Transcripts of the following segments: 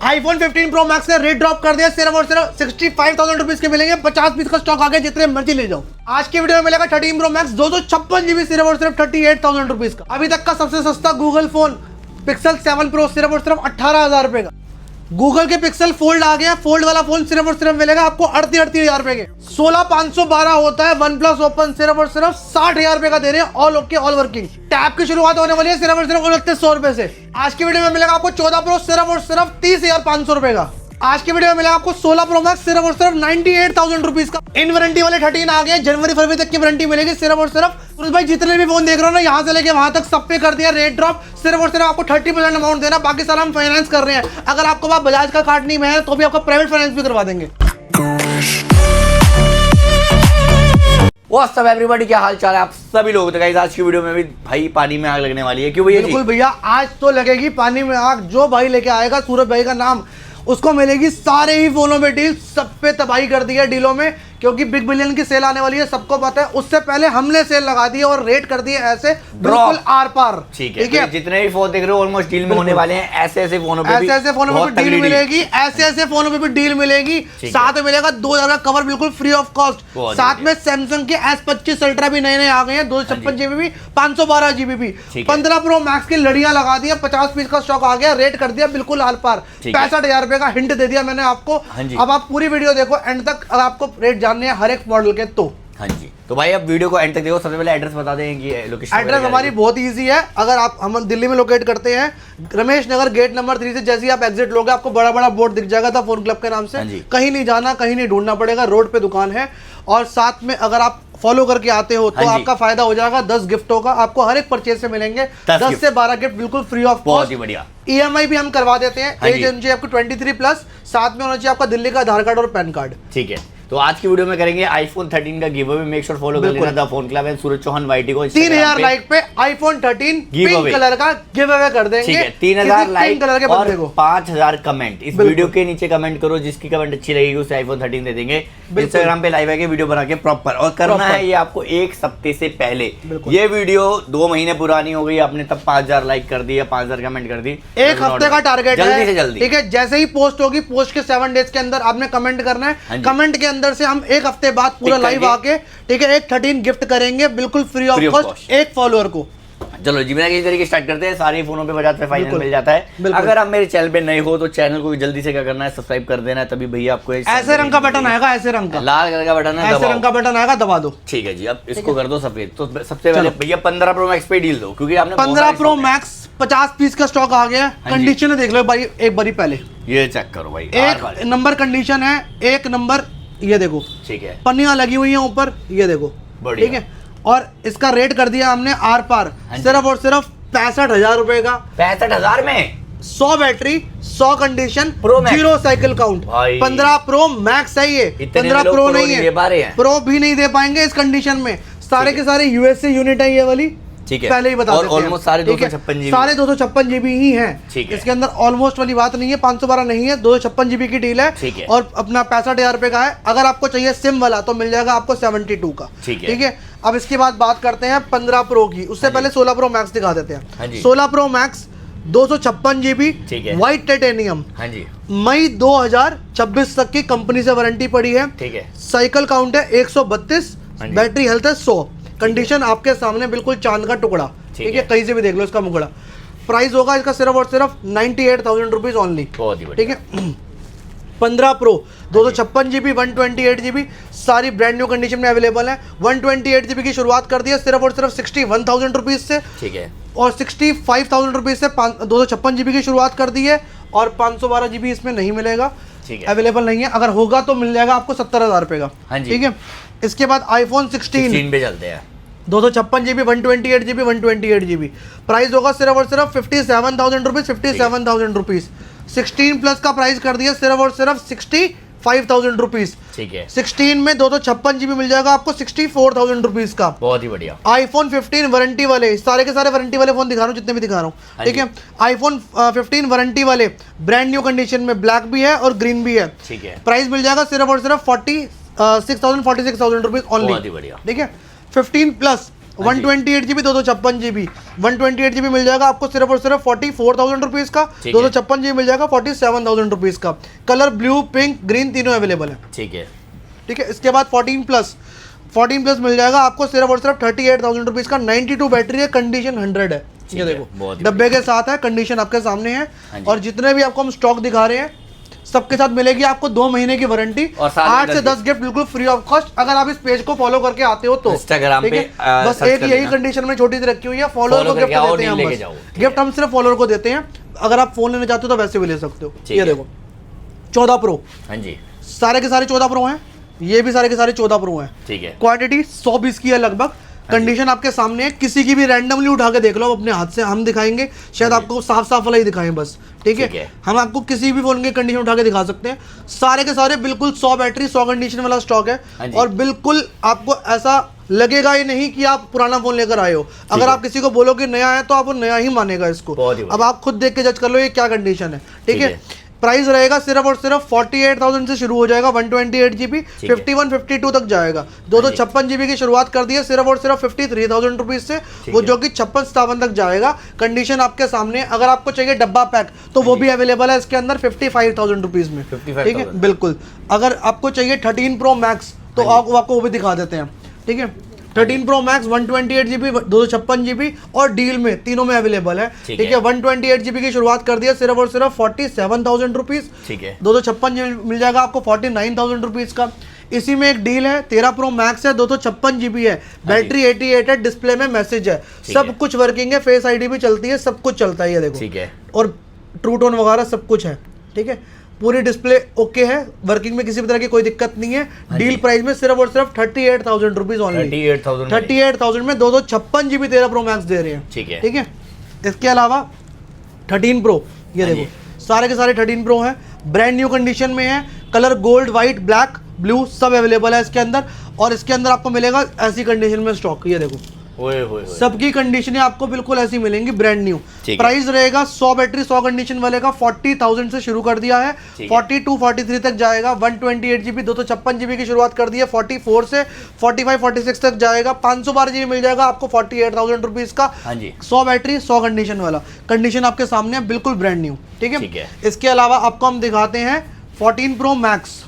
IPhone 15 pro max का rate drop कर दिया, सिर्फ और सिर्फ 65,000 रुपीज के मिलेंगे। 50 पीस का स्टॉक आ गया, जितने मर्जी ले जाओ। आज की वीडियो में मिलेगा 13 प्रो मैक्स 256 जीबी सिर्फ और सिर्फ 38,000 रुपीज का। अभी तक का सबसे सस्ता गूगल फोन पिक्सल 7 प्रो सिर्फ और सिर्फ 18,000 रुपए का। गूगल के पिक्सल फोल्ड आ गया, फोल्ड वाला फोन सिर्फ और सिर्फ मिलेगा आपको 38,000 रुपए के। 16,512 होता है वन प्लस ओपन, सिर्फ और सिर्फ 60,000 रुपए का दे रहे हैं। All okay all working. Tab की शुरुआत होने वाली है सिर्फ और सिर्फ 2900 रुपए से। आज की वीडियो में मिलेगा आपको 14 प्रो सिर्फ और सिर्फ 30,500 रुपए का। आज की वीडियो में मिलेगा आपको 16 प्रो मैक्स सिर्फ और सिर्फ 98,000 रुपीज का। इन वारंटी वाले 13 आ गए, जनवरी फरवरी तक की वारंटी मिलेगी सिर्फ और सिर्फ। सुरेश भाई जितने भी फोन देख रहे हो ना, यहाँ से लेके वहां तक सब पे कर दिया रेट ड्रॉप। सिर्फ और सिर्फ आपको 30% अमाउंट देना, बाकी सारा हम फाइनेंस कर रहे हैं। अगर आपको पास बजाज का कार्ड नहीं है तो भी आपको प्राइवेट फाइनेंस भी करवा देंगे। व्हाट्स अप एवरीबॉडी, क्या हाल चाल है आप सभी लोगों का। गाइस आज की वीडियो में भी भाई पानी में आग लगने वाली है। क्यों भैया? बिल्कुल भैया, आज तो लगेगी पानी में आग। जो भाई लेके आएगा सूरज भाई का नाम, उसको मिलेगी सारे ही फोनों में डील। सब पे तबाही कर दी है डीलों में, क्योंकि बिग बिलियन की सेल आने वाली है, सबको पता है। उससे पहले हमने सेल लगा दी है और रेट कर दिए ऐसे बिल्कुल आर पार। ठीक है, तो जितने भी फोन देख रहे हो ऑलमोस्ट डील में होने वाले हैं। ऐसे फोनों पे ऐसे फोनों में भी डील मिलेगी, ऐसे फोनों में भी डील मिलेगी। साथ में मिलेगा 2,000 का कवर बिल्कुल फ्री ऑफ कॉस्ट। साथ में सैमसंग के S25 अल्ट्रा भी नए आ गए हैं, 256 जीबी भी, 512 जीबी भी। 15 प्रो मैक्स की लड़ियां लगा दी, 50 पीस का स्टॉक आ गया, रेट कर दिया बिल्कुल आर पार। 65,000 रुपए का हिंट दे दिया मैंने आपको। अब आप पूरी वीडियो देखो एंड तक, अगर आपको रेट जानने हैं हर एक मॉडल के तो। हाँ जी, तो भाई अब वीडियो को एंड तक देखो। सबसे पहले एड्रेस बता दें कि लोकेशन। एड्रेस हमारी बहुत इजी है। अगर आप हम दिल्ली में लोकेट करते हैं, रमेश नगर गेट नंबर 3 से जैसे ही आप एग्जिट लोगे, आपको बड़ा बड़ा बोर्ड दिख जाएगा था फोन क्लब के नाम से। कहीं नहीं जाना, कहीं नहीं ढूंढना पड़ेगा, रोड पे दुकान है। और साथ में अगर आप फॉलो करके आते हो तो आपका फायदा हो जाएगा 10 गिफ्टों का। आपको हर एक परचेज से मिलेंगे 10 से 12 गिफ्ट बिल्कुल फ्री ऑफ कॉस्ट। बहुत ही बढ़िया। EMI भी हम करवा देते हैं। एज होनी चाहिए आपको 23+, साथ में होना चाहिए आपका दिल्ली का आधार कार्ड और पैन कार्ड। ठीक है, तो आज की वीडियो में करेंगे आईफोन 13 का give away. Make sure follow कर लेना the phone club and Suraj Chauhan YT को। 3,000 लाइक पे आईफोन 13 पिंक कलर का गिव अवे कर देंगे। 3,000 लाइक कलर के बंदे को 5,000 कमेंट इस वीडियो के नीचे कमेंट करो। जिसकी कमेंट अच्छी लगेगी उसे आईफोन 13 दे देंगे। इंस्टाग्राम पे लाइव आके वीडियो बना के प्रॉपर। और करना है ये आपको एक हफ्ते से पहले। ये वीडियो 2 महीने पुरानी हो गई, आपने तब 5,000 लाइक कर दी या 5,000 कमेंट कर दी। एक हफ्ते का टारगेट है, जल्दी से जल्दी। ठीक है, जैसे ही पोस्ट होगी, पोस्ट के 7 डेज के अंदर आपने कमेंट करना है। कमेंट के अंदर से हम एक हफ्ते बाद पूरा लाइव आके, ठीक है, एक 13 गिफ्ट करेंगे बिल्कुल फ्री ऑफ कॉस्ट एक फॉलोअर को। चलो जी, बिना किसी तरीके स्टार्ट करते हैं। सारे फोनों पे बजाज पे फाइनल मिल जाता है। अगर आप मेरे चैनल पे नए हो तो चैनल को जल्दी से क्या करना है, सब्सक्राइब कर देना है। तभी भैया आपको ऐसे रंग का बटन आएगा, ऐसे रंग का लाल कलर का बटन है, ऐसे रंग का बटन आएगा, दबा दो। ठीक है जी, अब इसको कर दो सफेद। तो सबसे पहले भैया 15 प्रो मैक्स पे डील दो, क्योंकि आपने 15 प्रो मैक्स 50 पीस का स्टॉक आ गया। कंडीशन देख लो भाई एक बारी पहले, ये चेक करो भाई। एक नंबर कंडीशन है, एक नंबर। ये देखो, ठीक है, पन्नियां लगी हुई हैं ऊपर, ये देखो, ठीक है। और इसका रेट कर दिया हमने आर पार, सिर्फ और सिर्फ 65,000 रुपए का। 65,000 में 100 battery, 100 condition, 0 cycle count. 15 pro max है ये, 15 प्रो नहीं है, प्रो भी नहीं दे पाएंगे इस कंडीशन में। सारे के सारे USA यूनिट है ये वाली, ठीक है, पहले ही बता देते हैं। ऑलमोस्ट सारे 256 जीबी, सारे 256 जीबी ही हैं। इसके अंदर ऑलमोस्ट वाली बात नहीं है, 512 नहीं है, 256 जीबी की डील है। और अपना 65,000 रुपए का है। अगर आपको चाहिए सिम वाला तो मिल जाएगा आपको 72 का, ठीक है। अब इसके बाद बात करते हैं 15 प्रो की। उससे पहले 16 प्रो मैक्स दिखा देते हैं। 16 pro max 256 GB, white titanium, मई 2026 तक की कंपनी से वारंटी पड़ी है, ठीक है। साइकिल काउंट है 132, बैटरी हेल्थ है 100, कंडीशन आपके सामने बिल्कुल चांद का टुकड़ा, ठीक है, कहीं से भी देख लो इसका मुखड़ा। प्राइस होगा इसका सिर्फ और सिर्फ 98,000 रुपीज ओनली, ठीक है। 15 प्रो 256 जीबी, 128 जीबी, सारी ब्रांड न्यू कंडीशन में अवेलेबल है। 128 जीबी की शुरुआत कर दी है सिर्फ और सिर्फ 61,000 रुपीज से, ठीक है। और 65,000 रुपीज से 256 जीबी की शुरुआत कर दी है। और 512 जीबी इसमें नहीं मिलेगा, अवेलेबल नहीं है। अगर होगा तो मिल जाएगा आपको 70,000 रुपए का, ठीक है। इसके बाद आईफोन 16 पे चलते हैं। 256 जीबी, 128 जीबी, 128 जीबी, प्राइस होगा सिर्फ और सिर्फ 57,000 रुपीज, 57,000 रुपीज। 16 प्लस का प्राइस कर दिया सिर्फ और सिर्फ 65,000 रुपीज, ठीक है। 16 में 256 जीबी मिल जाएगा आपको 64,000 रुपीज का, बहुत ही बढ़िया। आईफोन 15 वारंटी वाले, सारे के सारे वारंटी वाले फोन दिखा रहा हूँ, जितने भी दिखा रहा हूँ, ठीक है। आईफोन 15 वारंटी वाले ब्रांड न्यू कंडीशन में, ब्लैक भी है और ग्रीन भी है, ठीक है। प्राइस मिल जाएगा सिर्फ और सिर्फ 46,000 रुपीज ओनली, ठीक है। 15 प्लस 128 GB 256 GB 128 GB मिल जाएगा आपको सिर्फ और सिर्फ 44,000 रुपीज का। 256 GB मिल जाएगा 47,000 रुपीज का। कलर ब्लू, पिंक, ग्रीन तीनों अवेलेबल है। ठीक है, ठीक है। इसके बाद 14 प्लस मिल जाएगा आपको सिर्फ और सिर्फ 38,000 रुपीज का। 92 बैटरी है, कंडीशन 100 है। ये देखो डब्बे के साथ है, कंडीशन आपके सामने है। और जितने भी आपको हम स्टॉक दिखा रहे हैं सबके साथ मिलेगी आपको 2 महीने की वारंटी और 8 से 10 गिफ्ट बिल्कुल फ्री ऑफ कॉस्ट, अगर आप इस पेज को फॉलो करके आते हो तो। इंस्टाग्राम पे बस एक यही कंडीशन में छोटी सी रखी हुई है, फॉलोअर को गिफ्ट देते हैं हम। गिफ्ट हम सिर्फ फॉलोअर को देते हैं, अगर आप फोन लेने चाहते हो तो वैसे भी ले सकते हो। ये देखो 14 प्रो, हाँ जी, सारे के सारे 14 प्रो हैं, ये भी सारे के सारे 14 प्रो हैं। ठीक है। क्वांटिटी 120 की है लगभग। कंडीशन आपके सामने है, किसी की भी रैंडमली उठा के देख लो अपने हाथ से, हम दिखाएंगे शायद आपको साफ साफ वाला ही दिखाएं बस। ठीक है, हम आपको किसी भी फोन की कंडीशन उठा के दिखा सकते हैं। सारे के सारे बिल्कुल 100 बैटरी 100 कंडीशन वाला स्टॉक है और बिल्कुल आपको ऐसा लगेगा ही नहीं कि आप पुराना फोन लेकर आए हो। अगर आप किसी को बोलो कि नया है तो आप वो नया ही मानेगा इसको। अब आप खुद देख के जज कर लो ये क्या कंडीशन है। ठीक है। प्राइस रहेगा सिर्फ और सिर्फ 48,000 से शुरू हो जाएगा। 128 GB 51, 52 तक जाएगा। 256 GB की शुरुआत कर दी है सिर्फ और सिर्फ 53,000 रुपीज से, वो जो कि 56-57 तक जाएगा। कंडीशन आपके सामने। अगर आपको चाहिए डब्बा पैक तो वो भी अवेलेबल है इसके अंदर 55,000 रुपीज में। ठीक है, बिल्कुल। अगर आपको चाहिए 13 Pro Max तो आपको वो भी दिखा देते हैं। ठीक है, 13 Pro Max 128 GB 256 GB और डील में तीनों में अवेलेबल है। ठीक है, 128 GB की शुरुआत कर दिया सिर्फ और सिर्फ 47,000 रुपीज। ठीक है, 256 GB मिल जाएगा आपको 49,000 रुपीज का। इसी में एक डील है, 13 Pro Max है, 256 GB है, बैटरी 88 है, डिस्प्ले में मैसेज है, सब कुछ वर्किंग है, फेस आईडी भी चलती है, सब कुछ चलता है। ये देखो। ठीक है, और ट्रू टोन वगैरह सब कुछ है। ठीक है, पूरी डिस्प्ले ओके है, वर्किंग में किसी भी तरह की कोई दिक्कत नहीं है। डील प्राइस में सिर्फ और सिर्फ 38,000 रुपीज ऑनली। 38,000 में 256 GB 13 Pro Max दे रहे हैं। ठीक है, ठीक है। इसके अलावा 13 Pro, ये देखो सारे के सारे 13 Pro हैं, ब्रांड न्यू कंडीशन में है। Colour gold, white, black, blue सब अवेलेबल है इसके अंदर। और इसके अंदर आपको मिलेगा ऐसी कंडीशन में स्टॉक। ये देखो सबकी कंडीशनें आपको बिल्कुल ऐसी मिलेंगी, ब्रांड न्यू। प्राइस रहेगा 100 बैटरी 100 कंडीशन वाले का 40,000 से शुरू कर दिया है, 42, 43 तक जाएगा। 128 GB 256 GB की शुरुआत कर दी है 44 से 45, 46 तक जाएगा। 512 GB मिल जाएगा आपको 48,000 रुपीज का। 100 बैटरी 100 कंडीशन वाला, कंडीशन आपके सामने है, बिल्कुल ब्रांड न्यू। ठीक है। इसके अलावा आपको हम दिखाते हैं 14 Pro Max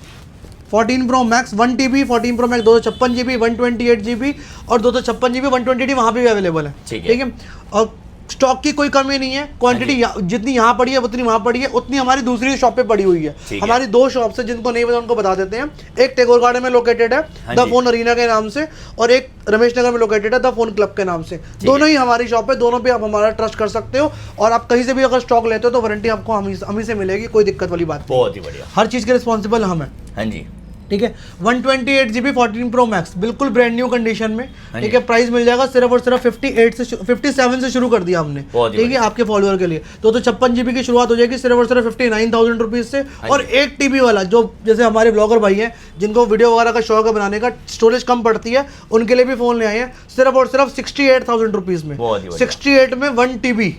1 TB 14 Pro Max 256 GB 128 GB और 256 GB 128 वहाँ पे भी अवेलेबल है। ठीक है, और स्टॉक की कोई कमी नहीं है। क्वांटिटी जितनी यहाँ पड़ी है उतनी वहाँ पड़ी है, उतनी हमारी दूसरी शॉप पे पड़ी हुई है। हमारी 2 शॉप्स है, जिनको नहीं पता उनको बता देते हैं। एक टैगोर गार्डन में लोकेटेड है द फोन अरीना के नाम से, और एक रमेश नगर में लोकेटेड है द फोन क्लब के नाम से। दोनों ही हमारी शॉप है, दोनों पे आप हमारा ट्रस्ट कर सकते हो। और आप कहीं से भी अगर स्टॉक लेते हो तो वारंटी आपको हम ही से मिलेगी, कोई दिक्कत वाली बात नहीं। बहुत ही बढ़िया, हर चीज के रिस्पॉन्सिबल हम है। हाँ जी। ठीक है, 128 GB 14 Pro Max बिल्कुल ब्रांड न्यू कंडीशन में। ठीक है, प्राइस मिल जाएगा सिर्फ और सिर्फ 57 से शुरू कर दिया हमने। ठीक है, आपके फॉलोअर के लिए। तो 56 GB की शुरुआत हो जाएगी सिर्फ और सिर्फ 59,000 रुपीज से। और 1 TB वाला, जो जैसे हमारे ब्लॉगर भाई हैं जिनको वीडियो वगैरह का शौक है बनाने का, स्टोरेज कम पड़ती है, उनके लिए भी फोन ले आए हैं सिर्फ और सिर्फ 68,000 रुपीज में। 68 में 1 TB।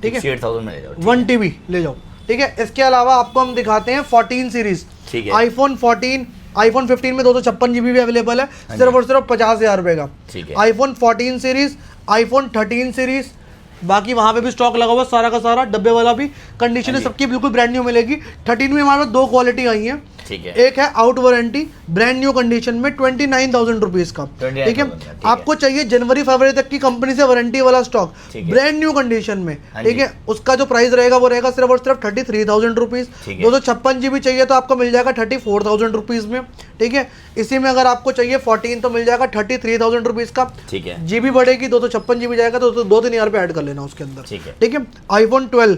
ठीक है, 1 TB ले जाओ। ठीक है, इसके अलावा आपको हम दिखाते हैं 14 सीरीज, iPhone 14, iPhone 15 में 256 GB भी अवेलेबल है सिर्फ और सिर्फ 50,000 रुपए का। iPhone 14 सीरीज, iPhone 13 सीरीज, बाकी वहां पे भी स्टॉक लगा हुआ सारा का सारा, डब्बे वाला भी। कंडीशन सबकी बिल्कुल ब्रांड न्यू मिलेगी। 13 में हमारे पास 2 क्वालिटी आई हैं। ठीक है, एक है out warranty brand new condition में 29,000 रुपीज का। ठीक है, आपको चाहिए जनवरी फरवरी तक की कंपनी से वारंटी वाला स्टॉक ब्रांड न्यू कंडीशन में। ठीक है, उसका जो प्राइस रहेगा वो रहेगा सिर्फ और सिर्फ 33,000 रुपीज। 256 GB चाहिए तो आपको मिल जाएगा 34,000 रुपीज में। ठीक है, इसी में अगर आपको चाहिए 14 तो मिल जाएगा 33,000 रुपीज का। ठीक है, जीबी बढ़ेगी 256 GB जाएगा तो 2-3 हज़ार रुपये ऐड कर लेना उसके अंदर। ठीक है, iPhone 12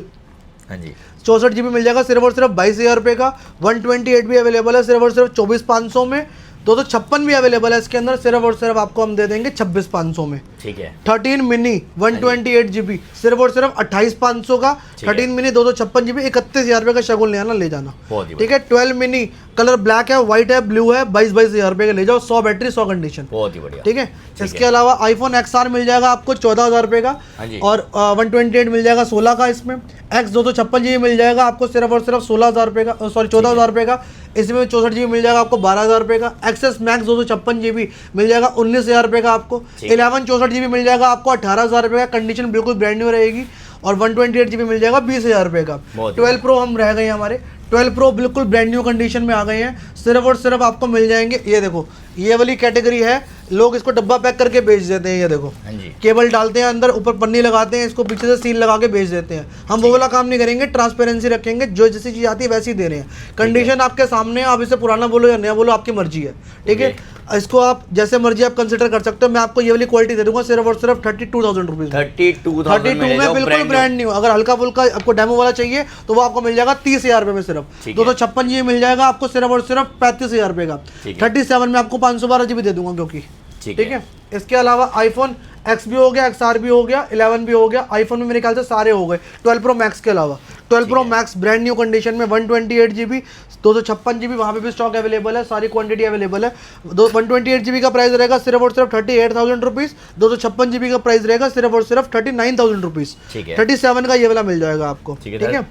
64 GB मिल जाएगा सिर्फ और सिर्फ 22,000 रुपये का। 128 भी अवेलेबल है सिर्फ और सिर्फ 24,500 में। 256 भी अवेलेबल है इसके अंदर, सिर्फ और सिर्फ आपको हम दे देंगे 26,500 में। ठीक है, 13 मिनी 128 GB सिर्फ और सिर्फ 28,500 का। 13 मिनी 256 GB 31,000 रुपये का शगुन ले आना, ले जाना। ठीक है, 12 मिनी कलर ब्लैक है, व्हाइट है, ब्लू है, 22,000 रुपये का ले जाओ। 100 बैटरी 100 कंडीशन, बहुत ही बढ़िया। ठीक है, इसके अलावा iPhone XR मिल जाएगा आपको 14,000 रुपये का, और 128 मिल जाएगा 16 का। इसमें X 256 GB मिल जाएगा आपको सिर्फ और सिर्फ 16,000 रुपये का, सॉरी 14,000 रुपये का। इसमें 64 GB मिल जाएगा आपको 12,000 रुपये का। एक्सेस मैक्स 256 GB मिल जाएगा 19,000 रुपये का आपको। 11 64 256GB मिल जाएगा आपको 18,000 रुपये का, कंडीशन बिल्कुल ब्रांड न्यू रहेगी। और 128GB मिल जाएगा 20,000 रुपये का। 12 प्रो हम रह गए हमारे, 12 प्रो बिल्कुल ब्रांड न्यू कंडीशन में आ गए हैं, सिर्फ और सिर्फ आपको मिल जाएंगे, ये देखो ये वाली कैटेगरी है, लोग इसको डब्बा पैक करके बेच देते हैं, ये देखो केबल डालते हैं अंदर, ऊपर पन्नी लगाते हैं, इसको पीछे से सील लगा के बेच देते हैं। हम वो वाला काम नहीं करेंगे, ट्रांसपेरेंसी रखेंगे, जो जैसी चीज़ आती है वैसी ही दे रहे हैं। कंडीशन आपके सामने है, आप इसे पुराना बोलो या नया बोलो आपकी मर्जी है, ठीक है। इसको आप जैसे मर्जी आप कंसिडर कर सकते हो। मैं आपको ये वाली क्वालिटी दे दूंगा सिर्फ और सिर्फ 32,000 रुपीज, 32 में बिल्कुल ब्रांड न्यू। अगर हल्का फुल्का आपको डेमो वाला चाहिए तो वो आपको मिल जाएगा 30,000 रुपये में सिर्फ। 256GB मिल जाएगा आपको सिर्फ और सिर्फ 35,000 रुपये का। 37 में आपको 512GB दे दूंगा क्योंकि, ठीक है। इसके अलावा आईफोन X भी हो गया, XR भी हो गया, 11 भी हो गया, आईफोन में मेरे ख्याल से सारे हो गए 12 प्रो मैक्स के अलावा। 12 pro max brand new condition में 128GB, 256GB वहाँ पे भी स्टॉक अवेलेबल है, सारी क्वांटिटी अवेलेबल है। 128GB का प्राइस रहेगा सिर्फ और सिर्फ 38,000 रुपीज़, 256GB का प्राइस रहेगा सिर्फ और सिर्फ 39,000 रुपीज़। 37 का ये वाला मिल जाएगा आपको, ठीक है।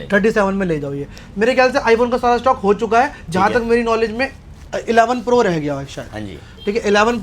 37 में ले जाओ। ये मेरे ख्याल से आईफोन का सारा स्टॉक हो चुका है, जहाँ तक मेरी नॉलेज में 11 प्रो रह गया है शायद, हाँ जी, ठीक है। 11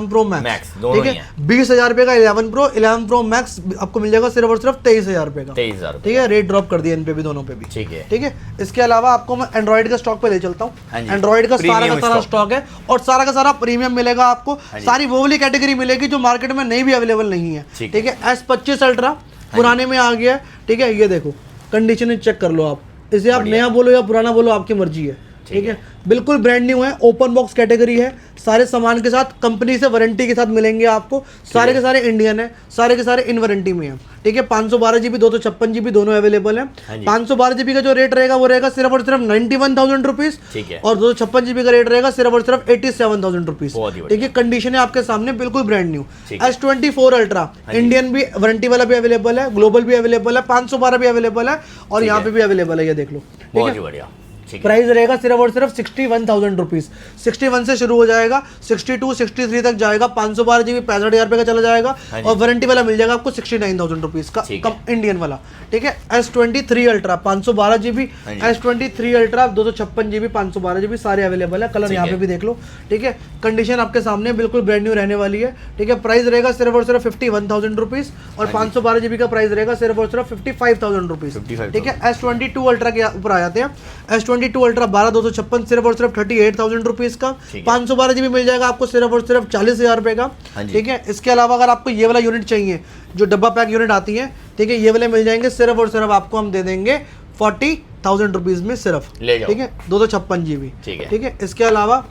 प्रो मैक्स, ठीक है। 20,000 रुपये का 11 प्रो मैक्स आपको मिल जाएगा सिर्फ और सिर्फ 23,000 रुपये का, 23,000, ठीक है। रेट ड्रॉप कर दिया इन पे भी, दोनों पे भी, ठीक है, ठीक है। इसके अलावा आपको मैं एंड्रॉइड का स्टॉक पे ले चलता हूँ। एंड्रॉइड का सारा स्टॉक है और सारा का सारा प्रीमियम मिलेगा आपको। सारी वो वाली कैटेगरी मिलेगी जो मार्केट में नहीं भी अवेलेबल नहीं है, ठीक है। S25 अल्ट्रा पुराने में आ गया, ठीक है। ये देखो कंडीशन चेक कर लो आप, इसे आप नया बोलो या पुराना बोलो आपकी मर्जी है, ठीक है। बिल्कुल ब्रांड न्यू है, ओपन बॉक्स कैटेगरी है, सारे सामान के साथ कंपनी से वारंटी के साथ मिलेंगे आपको। सारे के सारे इंडियन है, सारे के सारे इन वारंटी में है, ठीक है। 512GB 256GB दोनों अवेलेबल है। 512GB का जो रेट रहेगा वो रहेगा सिर्फ और सिर्फ 91,000 रुपीज, और 256GB का रेट रहेगा सिर्फ और सिर्फ 87,000 रुपीज, ठीक है। कंडीशन है आपके सामने बिल्कुल brand new. S24 ultra Indian भी वारंटी वाला भी अवेलेबल है, ग्लोबल भी अवेलेबल है, 512 भी अवेलेबल है और यहाँ पे भी अवेलेबल है, ये देख लो, ठीक है। प्राइस रहेगा सिर्फ और सिर्फ 61,000 रुपीज। 61 से शुरू हो जाएगा, 62 63 तक जाएगा। 512GB 65,000 रुपये का चला जाएगा और वारंटी वाला मिल जाएगा आपको 69,000 रुपीज का, कम इंडियन वाला, ठीक है। S23 ultra 512GB, S23 ultra 256GB 512GB सारे अवेलेबल है। कलर यहाँ पे भी देख लो, ठीक है। कंडीशन आपके सामने बिल्कुल ब्रांड न्यू रहने वाली है, ठीक है। प्राइस रहेगा सिर्फ और सिर्फ 51,000 रुपीज और 512GB का प्राइस रहेगा सिर्फ और सिर्फ 55,000 रुपीज, ठीक है। S22 अल्ट्रा के ऊपर आ जाते हैं। S22 अल्ट्रा 12,256 सिर्फ और सिर्फ 38,000 रुपीज का। 512GB मिल जाएगा आपको सिर्फ और सिर्फ 40,000 रुपये का, ठीक है। इसके अलावा अगर आपको ये वाला यूनिट चाहिए जो डब्बा पैक यूनिट आती है, ठीक है, ये वाले मिल जाएंगे सिर्फ और सिर्फ आपको हम दे देंगे 40,000 रुपीज में सिर्फ, ठीक है। 256GB, ठीक है। इसके अलावा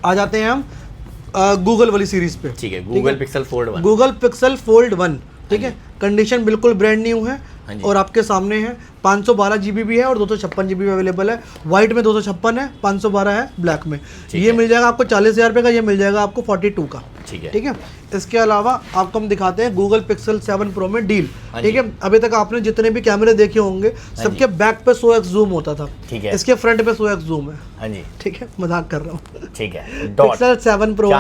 आ जाते हैं हम गूगल वाली सीरीज पे, ठीक है। गूगल पिक्सल फोल्ड 1, ठीक है। कंडीशन बिल्कुल ब्रांड न्यू है और आपके सामने है। 512GB भी है और 256GB भी अवेलेबल है। व्हाइट में 256 है, 512 है ब्लैक में। ये मिल जाएगा आपको 40,000 रुपये का, ये मिल जाएगा आपको 42 का, ठीक है। इसके अलावा आपको हम दिखाते हैं गूगल पिक्सल 7 प्रो में डील, ठीक है। अभी तक आपने जितने भी कैमरे देखे होंगे सबके बैक पे 100x जूम होता था, ठीक है। इसके फ्रंट पे 100x जूम है, ठीक है। मजाक कर रहा हूँ, ठीक है। पिक्सल 7 प्रो,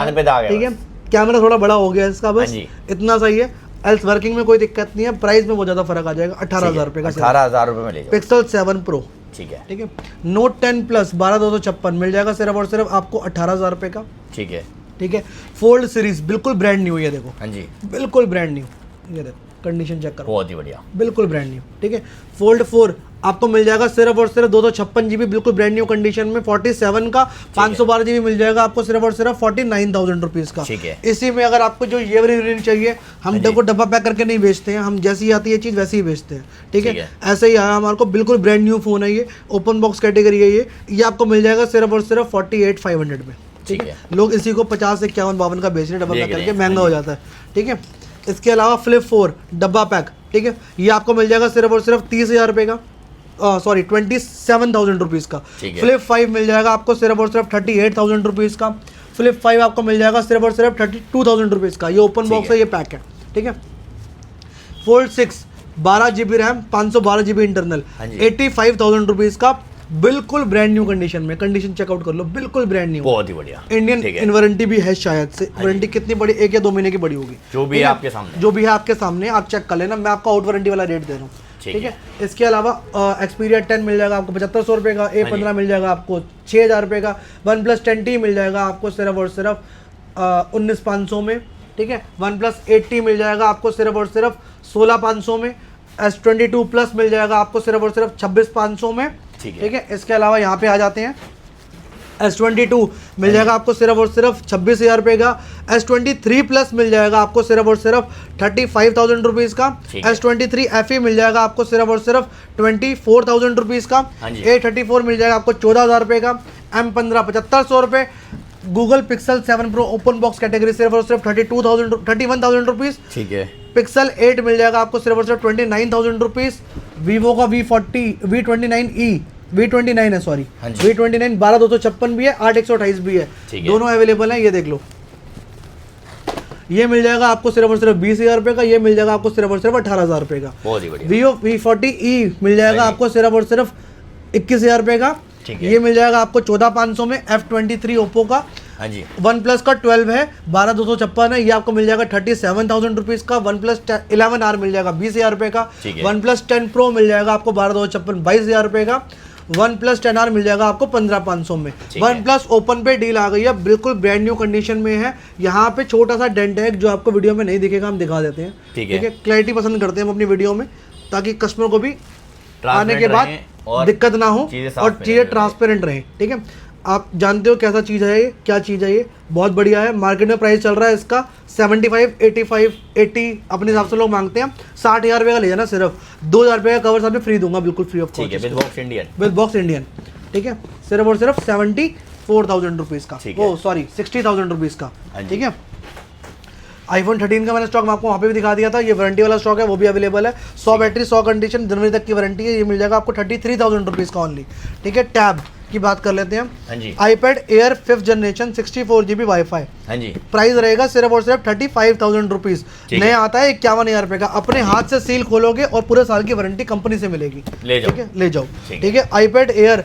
ठीक है। कैमरा थोड़ा बड़ा हो गया इसका, बस इतना सही है। एल्स वर्किंग में कोई दिक्कत नहीं है। प्राइस में बहुत ज्यादा फर्क आ जाएगा, 18,000 रुपये का, 18,000 रुपये मिलेगा। पिक्सल 7 प्रो, ठीक है, ठीक है। नोट 10 प्लस 12,256 मिल जाएगा सिर्फ और सिर्फ आपको 18,000 रुपये का, ठीक है, ठीक है। फोल्ड सीरीज बिल्कुल ब्रांड न्यू, ये देखो, हाँ जी, बिल्कुल ब्रांड न्यू, ये देखो कंडीशन चेक करो, बहुत ही बढ़िया, बिल्कुल ब्रांड न्यू, ठीक है। फोल्ड 4 आपको मिल जाएगा सिर्फ और सिर्फ 256GB बिल्कुल ब्रांड न्यू कंडीशन में। 47 का 512GB मिल जाएगा आपको सिर्फ और सिर्फ 49,000 रुपीज का, ठीक है। इसी में अगर आपको जो ये वाली यूनिट चाहिए, हम देखो डब्बा पैक करके नहीं बेचते हैं, हम जैसी आती है चीज़ वैसे ही बेचते हैं, ठीक है। ऐसे ही आया हमारे को, बिल्कुल ब्रांड न्यू फोन है ये, ओपन बॉक्स कैटेगरी है ये आपको मिल जाएगा सिर्फ और सिर्फ 48,500 में, ठीक है। लोग इसी को 50 51 52 का बेच रहे हैं, डब्बा पैक करके महंगा हो जाता है, ठीक है। इसके अलावा फ्लिप 4 डब्बा पैक, ठीक है, ये आपको मिल जाएगा सिर्फ और सिर्फ 30,000 रुपये का, सॉरी 27,000 रुपीज़ का। फ्लिप 5 मिल जाएगा आपको सिर्फ और सिर्फ 38,000 रुपीज़ का। फ्लिप 5 आपको मिल जाएगा सिर्फ और सिर्फ 32,000 रुपीज़ का। ये ओपन बॉक्स है, ये पैक है, ठीक है। Fold 6 12GB RAM 512GB internal 85,000 rupees का, बिल्कुल ब्रांड न्यू कंडीशन में। कंडीशन चेकआउट कर लो, बिल्कुल ब्रांड न्यू, बहुत ही बढ़िया। इंडियन इन वारंटी भी है शायद से, वारंटी कितनी बड़ी, 1 या 2 महीने की बड़ी होगी, जो भी है आपके सामने, जो भी है आपके सामने, आप चेक कर लेना। मैं आपको आउट वारंटी वाला रेट दे रहा हूँ, ठीक है। इसके अलावा Xperia 10 मिल जाएगा आपको 7500 रुपये का। A15 मिल जाएगा आपको 6,000 रुपये का। OnePlus 10T मिल जाएगा आपको सिर्फ और सिर्फ 19,500 में। ठीक है। OnePlus 8T मिल जाएगा आपको सिर्फ और सिर्फ 16,500 में। S22 प्लस मिल जाएगा आपको सिर्फ और सिर्फ 26,500 में, ठीक है। इसके अलावा यहाँ पे आ जाते हैं, S22 मिल जाएगा आपको सिर्फ और सिर्फ 26,000 रुपये का। S23 प्लस मिल जाएगा आपको सिर्फ और सिर्फ 35,000 रुपीज़ का। S23 FE मिल जाएगा आपको सिर्फ और सिर्फ 24,000 रुपीज़ का। A34 मिल जाएगा आपको 14,000 रुपये का। M15 7,500 रुपये। Google pixel 7 Pro open box category सिर्फ और सिर्फ 31,000 रुपीज़, ठीक है। पिक्सल 8 मिल जाएगा आपको सिर्फ और सिर्फ 29,000 रुपीज़। वीवो का V29 है, सॉरी V29 12,256 भी है, 8,128 भी है, दोनों अवेलेबल है। ये देख लो, ये मिल जाएगा आपको सिर्फ और सिर्फ 20,000 रुपये का। ये मिल जाएगा आपको सिर्फ और सिर्फ 18,000 रुपये का। Vivo V40e मिल जाएगा आपको सिर्फ और सिर्फ 21,000 रुपये का। ये मिल जाएगा आपको 14,500 में। F23 ओप्पो का। OnePlus का 12 है, 12,256 है, ये आपको मिल जाएगा 37,000 रुपीज़ का। OnePlus 11R मिल जाएगा 20,000 रुपये का। OnePlus 10 Pro मिल जाएगा आपको 12,256 22,000 रुपये का। OnePlus 10R मिल जाएगा आपको 15,500 में। OnePlus ओपन पे डील आ गई है, बिल्कुल ब्रांड न्यू कंडीशन में है। यहाँ पे छोटा सा डेंट है जो आपको वीडियो में नहीं दिखेगा, हम दिखा देते हैं, ठीक है। क्लैरिटी पसंद करते हैं हम अपनी वीडियो में, ताकि कस्टमर को भी आने के बाद दिक्कत ना हो और चीज़ें ट्रांसपेरेंट रहें, ठीक है। आप जानते हो कैसा चीज़ है ये, क्या चीज़ है ये, बहुत बढ़िया है। मार्केट में प्राइस चल रहा है इसका 75, 85, 80 अपने हिसाब से लोग मांगते हैं। 60,000 रुपये का ले जाना, सिर्फ 2,000 रुपये का कवर साथ में फ्री दूंगा, बिल्कुल free of cost, with box Indian, ठीक है। सिर्फ और सिर्फ 74,000 रुपीज़ का, ओ सॉरी 60,000 रुपीज़ का, ठीक है। iPhone 13 का मैंने स्टॉक आपको वहाँ पे भी दिखा दिया था, ये वारंटी वाला स्टॉक है, वो भी अवेलेबल है। 100 बैटरी 100 कंडीशन, जनवरी तक की वारंटी है। ये मिल जाएगा आपको 33,000 रुपीज़ का ओनली, ठीक है। टैब की बात कर लेते हैं, iPad Air 5th generation 64GB wifi, price रहेगा सिर्फ और सिर्फ 35,000 रुपीज़। नया आता है 51,000 रुपये का। अपने हाथ से सील खोलोगे और पूरे साल की वारंटी कंपनी से मिलेगी, ठीक है, ले जाओ, ठीक है। iPad Air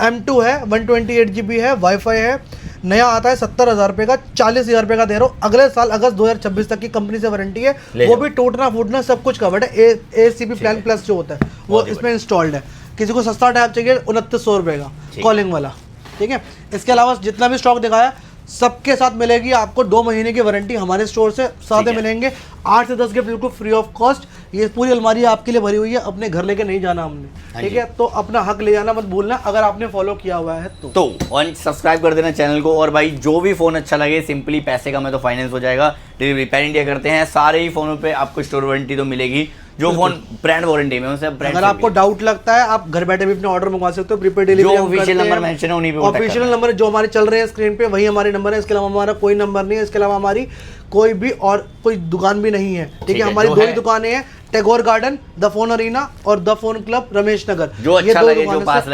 M2 है, 128GB है, वाईफाई है, नया आता है 70,000 रुपये का, 40,000 रुपये का दे रहा हूँ। अगले साल अगस्त 2026 तक की कंपनी से वारंटी है, वो भी टूटना फूटना सब कुछ कवर्ड है। ACP प्लान प्लस जो होता है वो इसमें इंस्टॉल्ड है। किसी को सस्ता टैब चाहिए 2900 रुपये का कॉलिंग वाला, ठीक है। इसके अलावा जितना भी स्टॉक दिखाया सबके साथ मिलेगी आपको 2 महीने की वारंटी हमारे स्टोर से साथ मिलेंगे। 8 से 10 गिफ्ट बिल्कुल फ्री ऑफ कॉस्ट। ये पूरी अलमारी आपके लिए भरी हुई है, अपने घर लेके नहीं जाना हमने, ठीक है। तो अपना हक ले जाना मत भूलना, अगर आपने फॉलो किया हुआ है तो और सब्सक्राइब कर देना चैनल को। और भाई जो भी फोन अच्छा लगे, सिंपली पैसे का में तो फाइनेंस हो जाएगा, डिलीवरी पैन इंडिया करते हैं। सारे ही फोनों पे आपको स्टोर वारंटी तो मिलेगी, जो फोन ब्रांड वारंटी में उनसे। अगर आपको डाउट लगता है आप घर बैठे भी अपने ऑर्डर मंगवा सकते हो, prepaid delivery. Official number mention है उन्हीं पे, ऑफिशियल नंबर जो हमारे चल रहे हैं स्क्रीन पे वही हमारे नंबर है। इसके अलावा हमारा कोई नंबर नहीं है, इसके अलावा हमारी कोई भी और कोई दुकान भी नहीं है, ठीक है। हमारी 2 ही दुकानें हैं, Tagore Garden, the phone arena और the phone club Ramesh Nagar. जो अच्छा लगे, जो पास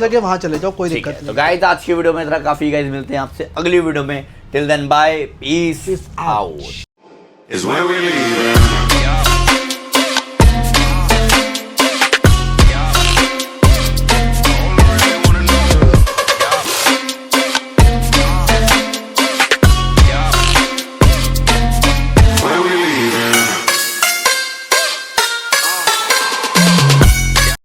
लगे वहाँ चले जाओ, कोई दिक्कत नहीं। तो गाइस आज की वीडियो में इतना काफी। गाइस मिलते हैं आपसे अगली वीडियो में। Till then bye, peace out.